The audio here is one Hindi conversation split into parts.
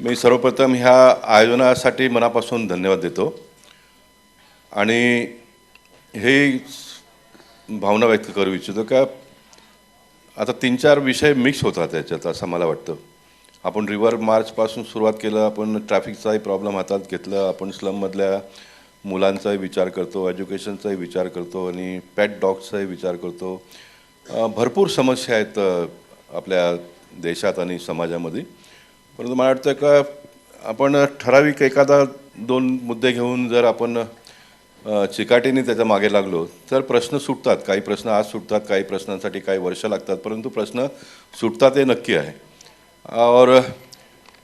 मी सर्वप्रथम ह्या आयोजनासाठी मनापासून धन्यवाद देतो आणि हे भावना व्यक्त करू इच्छितो का आता 3-4 विषय मिक्स होतात त्याच्यात असं मला वाटतं. आपण रिव्हर मार्चपासून सुरुवात केलं, आपण ट्रॅफिकचाही प्रॉब्लेम हातात घेतलं, आपण स्लममधल्या मुलांचाही विचार करतो, एज्युकेशनचाही विचार करतो आणि पेट डॉग्सचाही विचार करतो. भरपूर समस्या आहेत आपल्या देशात आणि समाजामध्ये. परंतु मला वाटतं का आपण ठराविक एखादा 2 मुद्दे घेऊन जर आपण चिकाटीने त्याच्या मागे लागलो तर प्रश्न सुटतात. काही प्रश्न आज सुटतात, काही प्रश्नांसाठी काही वर्ष लागतात, परंतु प्रश्न सुटतात हे नक्की आहे. और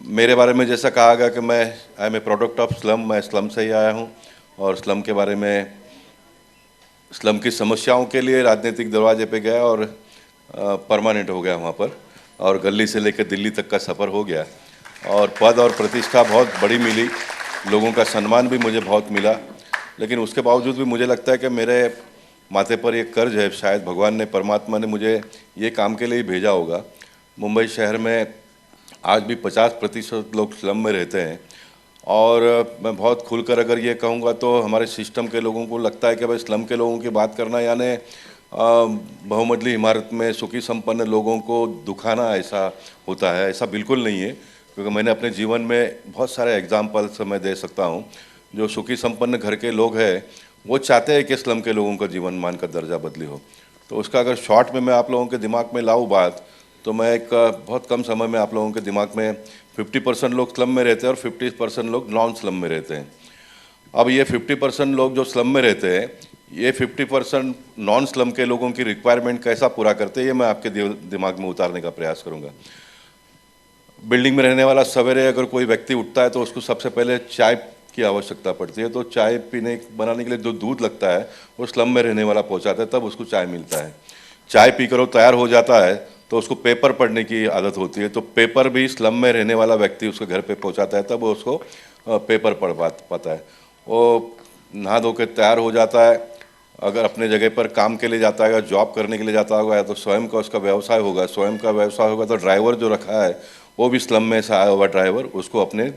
मेरे बारे में जैसा कहा गया कि मैं I am a product of slum, मैं स्लम से ही आया हूँ और स्लम के बारे में स्लम की समस्याओं के लिए राजनीतिक दरवाजे पे गया और परमानेंट हो गया वहाँ पर, और गली से लेकर दिल्ली तक का सफ़र हो गया और पद और प्रतिष्ठा बहुत बड़ी मिली, लोगों का सम्मान भी मुझे बहुत मिला. लेकिन उसके बावजूद भी मुझे लगता है कि मेरे माथे पर एक कर्ज है. शायद भगवान ने, परमात्मा ने मुझे ये काम के लिए भेजा होगा. मुंबई शहर में आज भी 50% लोग स्लम में रहते हैं और मैं बहुत खुलकर अगर ये कहूँगा तो हमारे सिस्टम के लोगों को लगता है कि भाई स्लम के लोगों की बात करना यानी बहुमंजिली इमारत में सुखी संपन्न लोगों को दुखाना ऐसा होता है. ऐसा बिल्कुल नहीं है, क्योंकि मैंने अपने जीवन में बहुत सारे एग्जाम्पल्स मैं दे सकता हूँ. जो सुखी संपन्न घर के लोग हैं वो चाहते हैं कि स्लम के लोगों का जीवन मान का दर्जा बदली हो. तो उसका अगर शॉर्ट में मैं आप लोगों के दिमाग में लाऊँ बात, तो मैं एक बहुत कम समय में आप लोगों के दिमाग में 50% लोग स्लम में रहते हैं और 50% लोग नॉन स्लम में रहते हैं. अब ये 50% लोग जो स्लम में रहते हैं, ये 50% नॉन स्लम के लोगों की रिक्वायरमेंट कैसा पूरा करते हैं, ये मैं आपके दिमाग में उतारने का प्रयास करूँगा. बिल्डिंग में रहने वाला सवेरे अगर कोई व्यक्ति उठता है तो उसको सबसे पहले चाय की आवश्यकता पड़ती है. तो चाय बनाने के लिए जो दूध लगता है वो स्लम में रहने वाला पहुंचाता है, तब उसको चाय मिलता है. चाय पीकर वो तैयार हो जाता है तो उसको पेपर पढ़ने की आदत होती है, तो पेपर भी स्लम में रहने वाला व्यक्ति उसके घर पे पहुंचाता है, तब वो उसको पेपर पढ़ पाता है. वो नहा धो के तैयार हो जाता है, अगर अपने जगह पर काम के लिए जाता है या जॉब करने के लिए जाता होगा या तो स्वयं का उसका व्यवसाय होगा. स्वयं का व्यवसाय होगा तो ड्राइवर जो रखा है वो भी स्लम में से आया हुआ ड्राइवर उसको अपने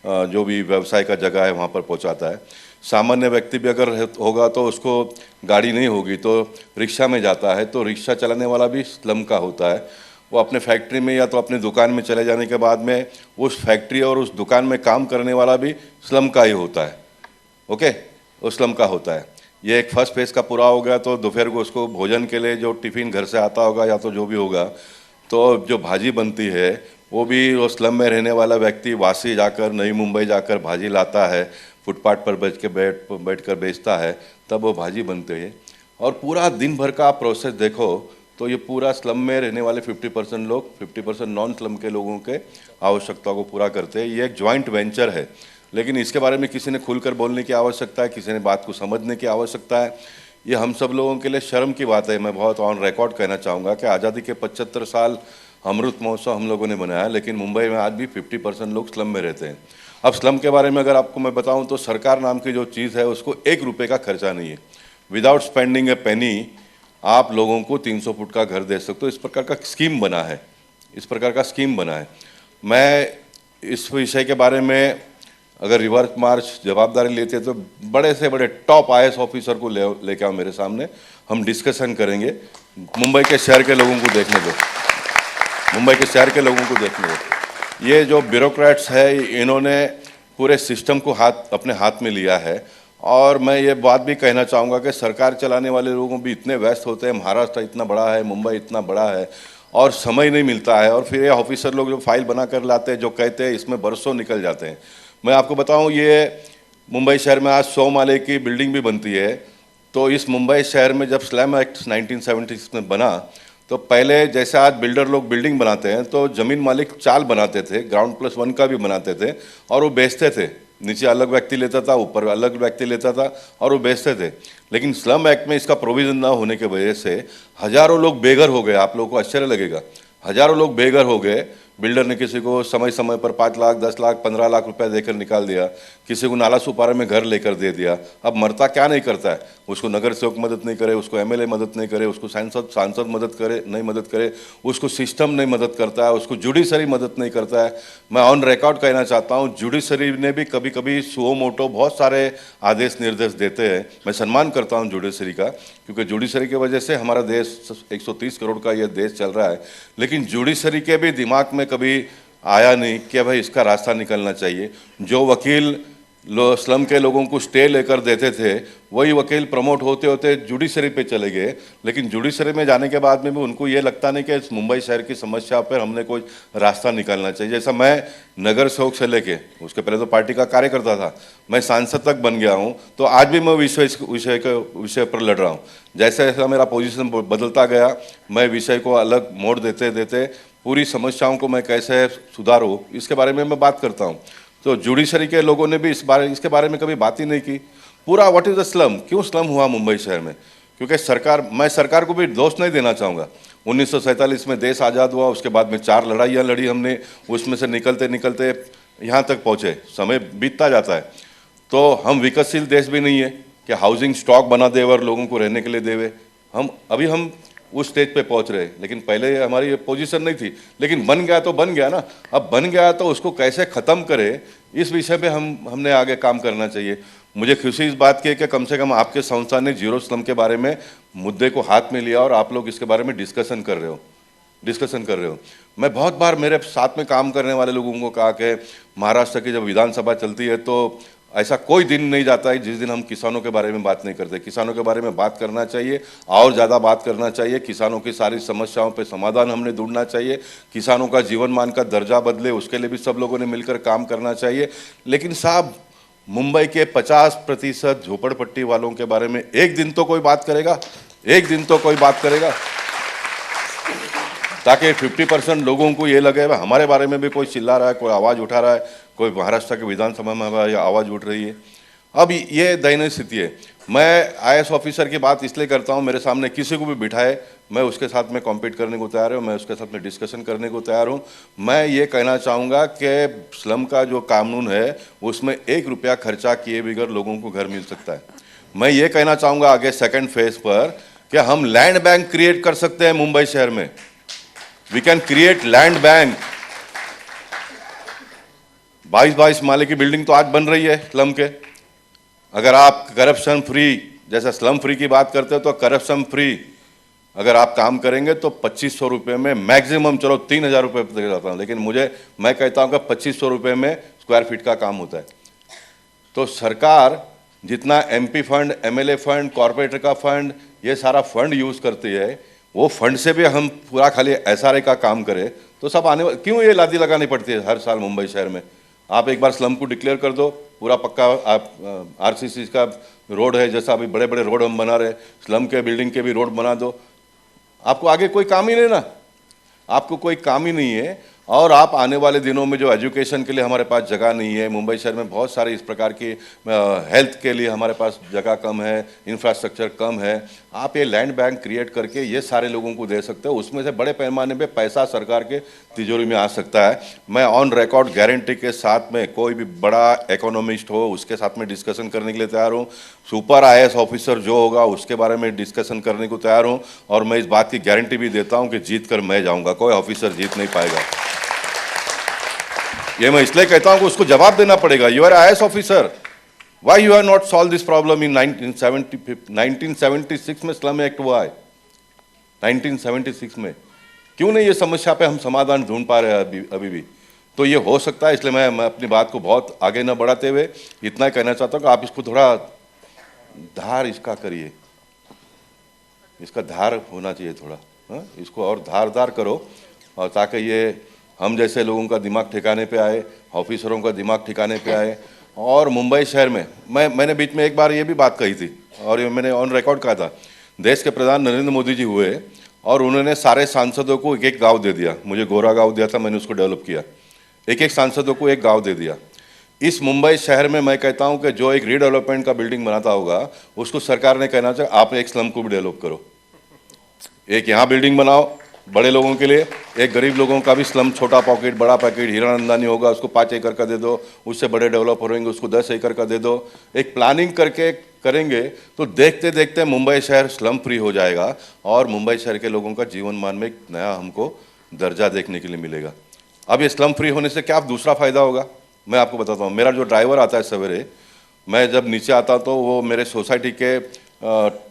जो भी व्यवसाय का जगह है वहाँ पर पहुँचाता है. सामान्य व्यक्ति भी अगर होगा तो उसको गाड़ी नहीं होगी तो रिक्शा में जाता है, तो रिक्शा चलाने वाला भी स्लम का होता है. वो अपने फैक्ट्री में या तो अपने दुकान में चले जाने के बाद में उस फैक्ट्री और उस दुकान में काम करने वाला भी स्लम का ही होता है. ओके, वो स्लम का होता है. ये एक फर्स्ट फेज का पूरा हो गया. तो दोपहर को उसको भोजन के लिए जो टिफ़िन घर से आता होगा या तो जो भी होगा, तो जो भाजी बनती है वो भी वो स्लम में रहने वाला व्यक्ति वासी जाकर, नई मुंबई जाकर भाजी लाता है, फुटपाथ पर बैठ कर बेचता है, तब वो भाजी बनती है. और पूरा दिन भर का आप प्रोसेस देखो तो ये पूरा स्लम में रहने वाले 50% लोग 50% नॉन स्लम के लोगों के आवश्यकताओं को पूरा करते हैं. ये एक जॉइंट वेंचर है, लेकिन इसके बारे में किसी ने खुलकर बोलने की आवश्यकता है, किसी ने बात को समझने की आवश्यकता है. ये हम सब लोगों के लिए शर्म की बात है. मैं बहुत ऑन रिकॉर्ड कहना चाहूँगा कि आज़ादी के 75 साल अमृत महोत्सव हम लोगों ने बनाया, लेकिन मुंबई में आज भी 50% लोग स्लम में रहते हैं. अब स्लम के बारे में अगर आपको मैं बताऊं तो सरकार नाम की जो चीज़ है उसको 1 रुपये का खर्चा नहीं है. विदाउट स्पेंडिंग ए पेनी आप लोगों को 300 फुट का घर दे सकते हो. इस प्रकार का स्कीम बना है, इस प्रकार का स्कीम बना है. मैं इस विषय के बारे में अगर रिवर्स मार्च जवाबदारी लेते तो बड़े से बड़े टॉप IAS ऑफिसर को लेके आओ मेरे सामने, हम डिस्कशन करेंगे. मुंबई के शहर के लोगों को देखने दो, मुंबई के शहर के लोगों को देखने दो. ये जो ब्यूरोक्रेट्स है इन्होंने पूरे सिस्टम को अपने हाथ में लिया है. और मैं ये बात भी कहना चाहूँगा कि सरकार चलाने वाले लोगों भी इतने व्यस्त होते हैं. महाराष्ट्र इतना बड़ा है, मुंबई इतना बड़ा है और समय नहीं मिलता है. और फिर ये ऑफिसर लोग जो फाइल बना कर लाते हैं, जो कहते हैं इसमें बरसों निकल जाते हैं. मैं आपको बताऊँ, ये मुंबई शहर में आज 100 माले की बिल्डिंग भी बनती है. तो इस मुंबई शहर में जब स्लम एक्ट 1976 में बना तो पहले जैसे आज बिल्डर लोग बिल्डिंग बनाते हैं तो ज़मीन मालिक चाल बनाते थे, ग्राउंड प्लस 1 का भी बनाते थे और वो बेचते थे. नीचे अलग व्यक्ति लेता था, ऊपर अलग व्यक्ति लेता था और वो बेचते थे. लेकिन स्लम एक्ट में इसका प्रोविज़न ना होने की वजह से हज़ारों लोग बेघर हो गए. आप लोगों को आश्चर्य लगेगा, हज़ारों लोग बेघर हो गए बिल्डर ने किसी को समय समय पर 5 लाख, 10 लाख, 15 लाख रुपया देकर निकाल दिया, किसी को नाला सुपारा में घर लेकर दे दिया। अब मरता क्या नहीं करता है, उसको नगर सेवक मदद नहीं करे, उसको एमएलए मदद नहीं करे, उसको सांसद मदद करे नहीं मदद करे, उसको सिस्टम नहीं मदद करता है, उसको जुडिशरी मदद नहीं करता है। मैं ऑन रिकॉर्ड कहना चाहता हूँ, जुडिशरी ने भी कभी कभी सुओ मोटो बहुत सारे आदेश निर्देश देते हैं। मैं सम्मान करता हूँ जुडिशरी का, क्योंकि जुडिशरी की वजह से हमारा देश 130 करोड़ का ये देश चल रहा है। लेकिन जुडिशरी के भी दिमाग में कभी आया नहीं कि भाई इसका रास्ता निकलना चाहिए। जो वकील स्लम के लोगों को स्टे लेकर देते थे, वही वकील प्रमोट होते होते जुडिशरी पे चले गए। लेकिन जुडिशरी में जाने के बाद में भी उनको ये लगता नहीं कि इस मुंबई शहर की समस्या पर हमने कोई रास्ता निकालना चाहिए। जैसा मैं नगर सेवक से लेके, उसके पहले तो पार्टी का कार्यकर्ता था, मैं सांसद तक बन गया हूँ, तो आज भी मैं विषय पर लड़ रहा हूँ। जैसे जैसा मेरा पोजीशन बदलता गया, मैं विषय को अलग मोड़ देते देते पूरी समस्याओं को मैं कैसे सुधारूँ, इसके बारे में मैं बात करता हूँ। तो जुडिशरी के लोगों ने भी इसके बारे में कभी बात ही नहीं की। पूरा व्हाट इज़ द स्लम, क्यों स्लम हुआ मुंबई शहर में? क्योंकि मैं सरकार को भी दोष नहीं देना चाहूँगा। 1947 में देश आज़ाद हुआ, उसके बाद में 4 लड़ाइयाँ लड़ी हमने, उसमें से निकलते निकलते यहाँ तक पहुँचे। समय बीतता जाता है, तो हम विकसशील देश भी नहीं है कि हाउसिंग स्टॉक बना दे और लोगों को रहने के लिए देवे। हम उस स्टेज पे पहुंच रहे हैं, लेकिन पहले हमारी ये पोजीशन नहीं थी। लेकिन बन गया तो बन गया ना, अब बन गया तो उसको कैसे ख़त्म करें, इस विषय पे हमने आगे काम करना चाहिए। मुझे खुशी इस बात की है कि कम से कम आपके संस्था ने जीरो स्लम के बारे में मुद्दे को हाथ में लिया और आप लोग इसके बारे में डिस्कशन कर रहे हो। मैं बहुत बार मेरे साथ में काम करने वाले लोगों को कहा कि महाराष्ट्र की जब विधानसभा चलती है तो ऐसा कोई दिन नहीं जाता है जिस दिन हम किसानों के बारे में बात नहीं करते। किसानों के बारे में बात करना चाहिए, और ज़्यादा बात करना चाहिए। किसानों की सारी समस्याओं पे समाधान हमने ढूंढना चाहिए। किसानों का जीवन मान का दर्जा बदले, उसके लिए भी सब लोगों ने मिलकर काम करना चाहिए। लेकिन साहब, मुंबई के 50% झोपड़पट्टी वालों के बारे में एक दिन तो कोई बात करेगा? एक दिन तो कोई बात करेगा? ताकि 50% लोगों को ये लगे भाई हमारे बारे में भी कोई चिल्ला रहा है, कोई आवाज़ उठा रहा है, कोई महाराष्ट्र के विधानसभा में आवाज़ उठ रही है। अब ये दयनीय स्थिति है। मैं आईएएस ऑफिसर की बात इसलिए करता हूँ, मेरे सामने किसी को भी बिठाए मैं उसके साथ में कॉम्पीट करने को तैयार हूँ, मैं उसके साथ में डिस्कशन करने को तैयार हूँ। मैं ये कहना चाहूँगा कि स्लम का जो कानून है उसमें 1 रुपया खर्चा किए बगैर लोगों को घर मिल सकता है। मैं ये कहना चाहूँगा आगे सेकेंड फेज पर कि हम लैंड बैंक क्रिएट कर सकते हैं मुंबई शहर में। We can create land bank. 22 माले की बिल्डिंग तो आज बन रही है स्लम के। अगर आप करप्शन फ्री, जैसा स्लम फ्री की बात करते हो, तो करप्शन फ्री अगर आप काम करेंगे तो 2500 रुपये में मैक्सिमम, चलो 3000 रुपये तक जाता हूँ, लेकिन मैं कहता हूँ कि 2500 रुपये में स्क्वायर फीट का काम होता है। तो सरकार जितना MP fund, MLA fund, corporator का फंड, ये सारा फंड यूज़ करती है, वो फंड से भी हम पूरा खाली एसआरए का काम करें तो सब क्यों ये लादी लगानी पड़ती है हर साल मुंबई शहर में? आप एक बार स्लम को डिक्लेयर कर दो, पूरा पक्का आप आरसीसी का रोड है, जैसा अभी बड़े बड़े रोड हम बना रहे, स्लम के बिल्डिंग के भी रोड बना दो। आपको आगे कोई काम ही नहीं ना, आपको कोई काम ही नहीं है। और आप आने वाले दिनों में जो एजुकेशन के लिए हमारे पास जगह नहीं है, मुंबई शहर में बहुत सारे इस प्रकार की हेल्थ के लिए हमारे पास जगह कम है, इंफ्रास्ट्रक्चर कम है। आप ये लैंड बैंक क्रिएट करके ये सारे लोगों को दे सकते हो, उसमें से बड़े पैमाने पे पैसा सरकार के तिजोरी में आ सकता है। मैं ऑन रिकॉर्ड गारंटी के साथ में कोई भी बड़ा इकोनॉमिस्ट हो उसके साथ में डिस्कशन करने के लिए तैयार हूँ। सुपर आईएएस ऑफिसर जो होगा उसके बारे में डिस्कशन करने को तैयार हूँ। और मैं इस बात की गारंटी भी देता हूँ कि जीत कर मैं जाऊँगा, कोई ऑफिसर जीत नहीं पाएगा। ये मैं इसलिए कहता हूं कि उसको जवाब देना पड़ेगा। You are IAS officer, why you have not solve this problem in 1976 में स्लम एक्ट हुआ है। 1976 में क्यों नहीं ये समस्या पे हम समाधान ढूंढ पा रहे हैं अभी भी? तो ये हो सकता है, इसलिए मैं अपनी बात को बहुत आगे न बढ़ाते हुए इतना ही कहना चाहता हूँ कि आप इसको थोड़ा धार इसका करिए, इसका धार होना चाहिए थोड़ा, इसको और धारदार करो, और ताकि ये हम जैसे लोगों का दिमाग ठिकाने पे आए, ऑफिसरों का दिमाग ठिकाने पे आए। और मुंबई शहर में मैंने बीच में एक बार ये भी बात कही थी और ये मैंने ऑन रिकॉर्ड कहा था। देश के प्रधान नरेंद्र मोदी जी हुए और उन्होंने सारे सांसदों को एक एक गांव दे दिया। मुझे गोरा गांव दिया था, मैंने उसको डेवलप किया। एक एक सांसदों को एक गांव दे दिया। इस मुंबई शहर में मैं कहता हूं कि जो एक रीडेवलपमेंट का बिल्डिंग बनाता होगा उसको सरकार ने कहना चाहिए आप एक स्लम को भी डेवलप करो। एक यहाँ बिल्डिंग बनाओ, बड़े लोगों के लिए, एक गरीब लोगों का भी स्लम, छोटा पॉकेट बड़ा पॉकेट, हीरानंदानी होगा उसको 5 एकड़ का दे दो, उससे बड़े डेवलपर होंगे उसको 10 एकड़ का दे दो। एक प्लानिंग करके करेंगे तो देखते देखते मुंबई शहर स्लम फ्री हो जाएगा और मुंबई शहर के लोगों का जीवन मान में एक नया हमको दर्जा देखने के लिए मिलेगा। अब ये स्लम फ्री होने से क्या दूसरा फ़ायदा होगा, मैं आपको बताता हूँ। मेरा जो ड्राइवर आता है सवेरे, मैं जब नीचे आता तो वो मेरे सोसाइटी के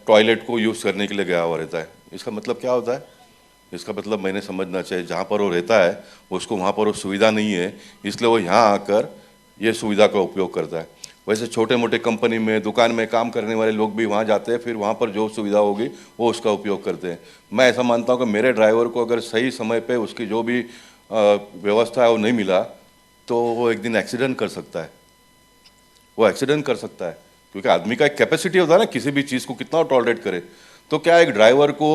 टॉयलेट को यूज़ करने के लिए गया हुआ रहता है। इसका मतलब क्या होता है? इसका मतलब मैंने समझना चाहिए जहाँ पर वो रहता है उसको वहाँ पर वो सुविधा नहीं है, इसलिए वो यहाँ आकर ये सुविधा का उपयोग करता है। वैसे छोटे मोटे कंपनी में, दुकान में काम करने वाले लोग भी वहाँ जाते हैं, फिर वहाँ पर जो सुविधा होगी वो उसका उपयोग करते हैं। मैं ऐसा मानता हूँ कि मेरे ड्राइवर को अगर सही समय पे उसकी जो भी व्यवस्था है वो नहीं मिला तो वो एक दिन एक्सीडेंट कर सकता है, वो एक्सीडेंट कर सकता है, क्योंकि आदमी का एक कैपेसिटी होता है ना किसी भी चीज़ को कितना टॉलरेट करे। तो क्या एक ड्राइवर को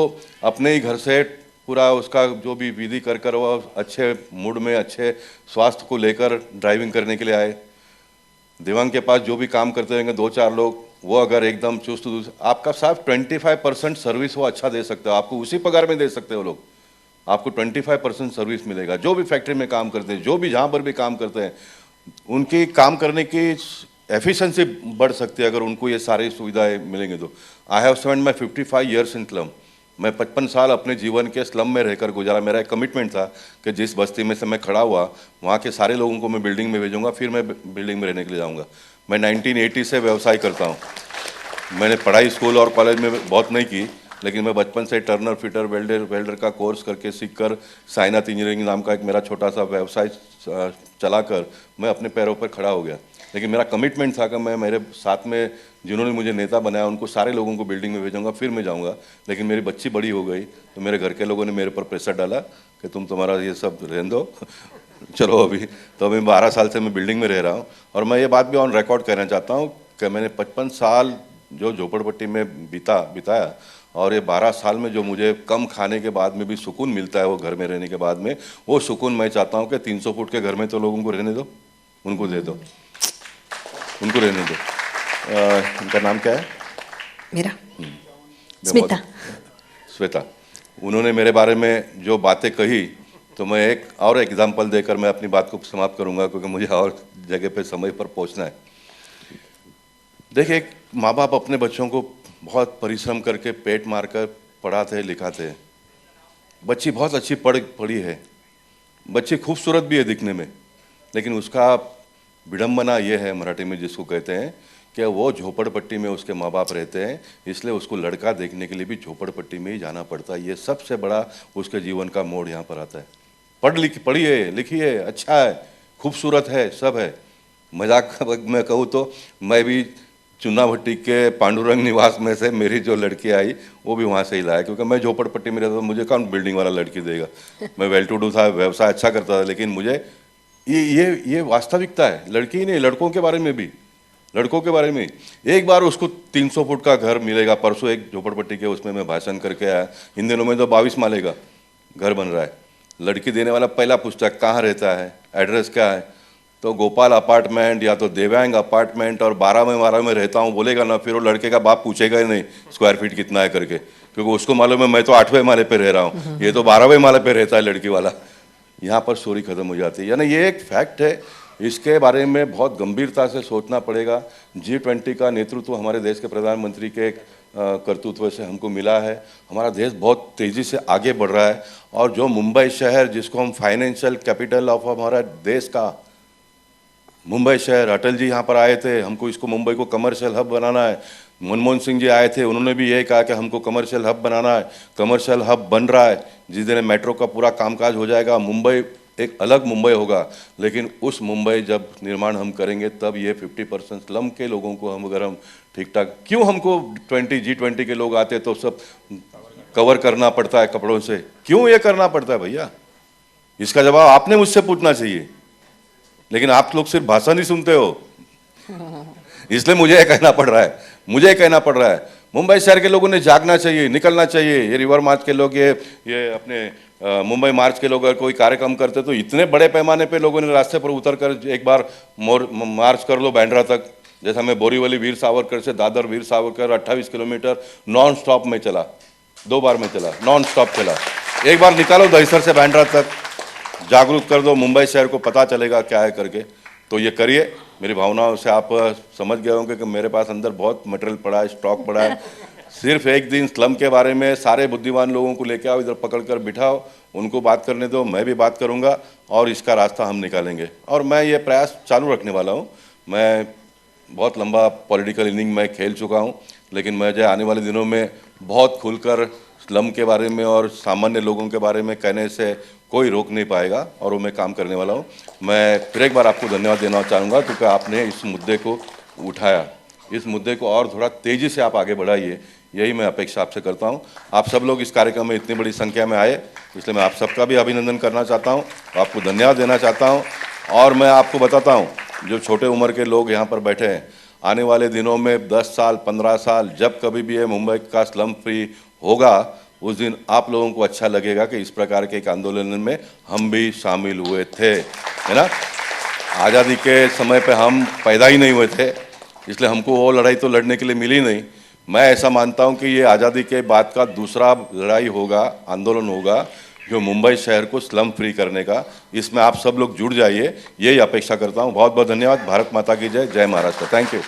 अपने ही घर से पूरा उसका जो भी विधि कर कर वो अच्छे मूड में, अच्छे स्वास्थ्य को लेकर ड्राइविंग करने के लिए आए। दिव्यांग के पास जो भी काम करते रहेंगे 2-4 लोग, वो अगर एकदम चुस्त दुरुस्त, आपका साहब 25% सर्विस वो अच्छा दे सकते हो, आपको उसी पगार में दे सकते हो लोग, आपको 25% सर्विस मिलेगा। जो भी फैक्ट्री में काम करते हैं, जो भी जहाँ पर भी काम करते हैं, उनकी काम करने की एफिशिएंसी बढ़ सकती है अगर उनको ये सारी सुविधाएं मिलेंगी तो। I have spent my 55 years in slum. मैं 55 साल अपने जीवन के स्लम में रहकर गुजारा। मेरा एक कमिटमेंट था कि जिस बस्ती में से मैं खड़ा हुआ वहाँ के सारे लोगों को मैं बिल्डिंग में भेजूंगा, फिर मैं बिल्डिंग में रहने के लिए जाऊँगा। मैं 1980 से व्यवसाय करता हूँ। मैंने पढ़ाई स्कूल और कॉलेज में बहुत नहीं की, लेकिन मैं बचपन से टर्नर, फिटर, वेल्डर का कोर्स करके सीखकर साइनाथ इंजीनियरिंग नाम का एक मेरा छोटा सा व्यवसाय चलाकर मैं अपने पैरों पर खड़ा हो गया। लेकिन मेरा कमिटमेंट था कि मैं मेरे साथ में जिन्होंने मुझे नेता बनाया उनको सारे लोगों को बिल्डिंग में भेजूंगा, फिर मैं जाऊंगा। लेकिन मेरी बच्ची बड़ी हो गई तो मेरे घर के लोगों ने मेरे पर प्रेशर डाला कि तुम्हारा ये सब रहने दो चलो अभी। तो अभी 12 साल से मैं बिल्डिंग में रह रहा हूँ और मैं ये बात भी ऑन रिकॉर्ड कहना चाहता हूँ कि मैंने 55 साल जो झोपड़पट्टी में बिताया और ये 12 साल में जो मुझे कम खाने के बाद में भी सुकून मिलता है वो घर में रहने के बाद में, वो सुकून मैं चाहता हूँ कि 300 फुट के घर में तो लोगों को रहने दो, उनको दे दो, उनको रहने दो। उनका नाम क्या है? मेरा स्मिता। श्वेता। उन्होंने मेरे बारे में जो बातें कही तो मैं एक और एग्जाम्पल देकर मैं अपनी बात को समाप्त करूंगा, क्योंकि मुझे और जगह पे समय पर पहुंचना है। देखिए, माँ बाप अपने बच्चों को बहुत परिश्रम करके पेट मारकर पढ़ाते लिखाते हैं। बच्ची बहुत अच्छी पढ़ी है, बच्ची खूबसूरत भी है दिखने में, लेकिन उसका विडम्बना ये है, मराठी में जिसको कहते हैं, कि वो झोपड़पट्टी में उसके माँ बाप रहते हैं, इसलिए उसको लड़का देखने के लिए भी झोपड़पट्टी में ही जाना पड़ता है। ये सबसे बड़ा उसके जीवन का मोड़ यहाँ पर आता है। पढ़ी है, लिखी है, अच्छा है, खूबसूरत है, सब है। मजाक में कहूँ तो मैं भी चुनाभट्टी के पांडुरंग निवास में से मेरी जो लड़की आई वो भी वहाँ से ही लाया, क्योंकि मैं झोपड़पट्टी में रहता था, मुझे कौन बिल्डिंग वाला लड़की देगा। मैं वेल टू डू था, व्यवसाय अच्छा करता था, लेकिन मुझे ये वास्तविकता है। लड़की ही नहीं, लड़कों के बारे में भी, लड़कों के बारे में एक बार उसको 300 फुट का घर मिलेगा। परसों एक झोपड़पट्टी के उसमें मैं भाषण करके आया, इन दिनों में तो 22 माले का घर बन रहा है। लड़की देने वाला पहला पूछता है कहाँ रहता है, एड्रेस क्या है, तो गोपाल अपार्टमेंट या तो देव्यांग अपार्टमेंट और 12 में रहता हूँ बोलेगा ना, फिर वो लड़के का बाप पूछेगा ही नहीं स्क्वायर फीट कितना है करके, क्योंकि उसको मालूम है मैं तो 8वें माले पे रह रहा हूँ, ये तो 12वें माले पे रहता है लड़की वाला। यहाँ पर स्टोरी खत्म हो जाती है। यानी ये एक फैक्ट है, इसके बारे में बहुत गंभीरता से सोचना पड़ेगा। G20 का नेतृत्व हमारे देश के प्रधानमंत्री के कर्तृत्व से हमको मिला है। हमारा देश बहुत तेज़ी से आगे बढ़ रहा है और जो मुंबई शहर जिसको हम फाइनेंशियल कैपिटल ऑफ हमारा देश का, मुंबई शहर, अटल जी यहाँ पर आए थे, हमको इसको मुंबई को कमर्शियल हब बनाना है। मनमोहन सिंह जी आए थे, उन्होंने भी यही कहा कि हमको कमर्शियल हब बनाना है। कमर्शियल हब बन रहा है, जिस दिन मेट्रो का पूरा कामकाज हो जाएगा मुंबई एक अलग मुंबई होगा। लेकिन उस मुंबई जब निर्माण हम करेंगे तब ये 50% स्लम के लोगों को हम अगर हम ठीक ठाक, क्यों हमको G20 के लोग आते तो सब कवर करना पड़ता है कपड़ों से, क्यों ये करना पड़ता है भैया? इसका जवाब आपने मुझसे पूछना चाहिए, लेकिन आप लोग सिर्फ भाषण ही सुनते हो, इसलिए मुझे कहना पड़ रहा है, मुझे कहना पड़ रहा है। मुंबई शहर के लोगों ने जागना चाहिए, निकलना चाहिए। ये रिवर मार्च के लोग, ये अपने मुंबई मार्च के लोग अगर कोई कार्यक्रम करते तो इतने बड़े पैमाने पे लोगों ने रास्ते पर उतर कर एक बार मार्च कर लो बांद्रा तक। जैसा मैं बोरीवली वीर सावरकर से Dadar Veer Savarkar 28 kilometre non stop में चला, 2 बार में चला, नॉन स्टॉप चला। एक बार निकालो दहिसर से बांद्रा तक, जागरूक कर दो, मुंबई शहर को पता चलेगा क्या है करके। तो ये करिए। मेरी भावनाओं से आप समझ गए होंगे कि मेरे पास अंदर बहुत मटेरियल पड़ा है, स्टॉक पड़ा है। सिर्फ एक दिन स्लम के बारे में सारे बुद्धिमान लोगों को लेके आओ, इधर पकड़ कर बिठाओ, उनको बात करने दो, मैं भी बात करूंगा और इसका रास्ता हम निकालेंगे। और मैं ये प्रयास चालू रखने वाला हूँ। मैं बहुत लंबा पॉलिटिकल इनिंग में खेल चुका हूँ, लेकिन मुझे आने वाले दिनों में बहुत खुलकर स्लम के बारे में और सामान्य लोगों के बारे में कहने से कोई रोक नहीं पाएगा, और वो मैं काम करने वाला हूँ। मैं फिर एक बार आपको धन्यवाद देना चाहूँगा क्योंकि आपने इस मुद्दे को उठाया। इस मुद्दे को और थोड़ा तेज़ी से आप आगे बढ़ाइए, यही मैं अपेक्षा आपसे करता हूँ। आप सब लोग इस कार्यक्रम में इतनी बड़ी संख्या में आए, इसलिए मैं आप सबका भी अभिनंदन करना चाहता हूँ, आपको धन्यवाद देना चाहता हूँ। और मैं आपको बताता हूँ, जो छोटे उम्र के लोग यहाँ पर बैठे हैं, आने वाले दिनों में 10 साल 15 साल जब कभी भी ये मुंबई का स्लम फ्री होगा, उस दिन आप लोगों को अच्छा लगेगा कि इस प्रकार के एक आंदोलन में हम भी शामिल हुए थे, है ना। आज़ादी के समय पे हम पैदा ही नहीं हुए थे, इसलिए हमको वो लड़ाई तो लड़ने के लिए मिली नहीं। मैं ऐसा मानता हूँ कि ये आज़ादी के बाद का दूसरा लड़ाई होगा, आंदोलन होगा, जो मुंबई शहर को स्लम फ्री करने का। इसमें आप सब लोग जुड़ जाइए, यही अपेक्षा करता हूँ। बहुत बहुत धन्यवाद। भारत माता की जय। जय महाराष्ट्र। Thank you.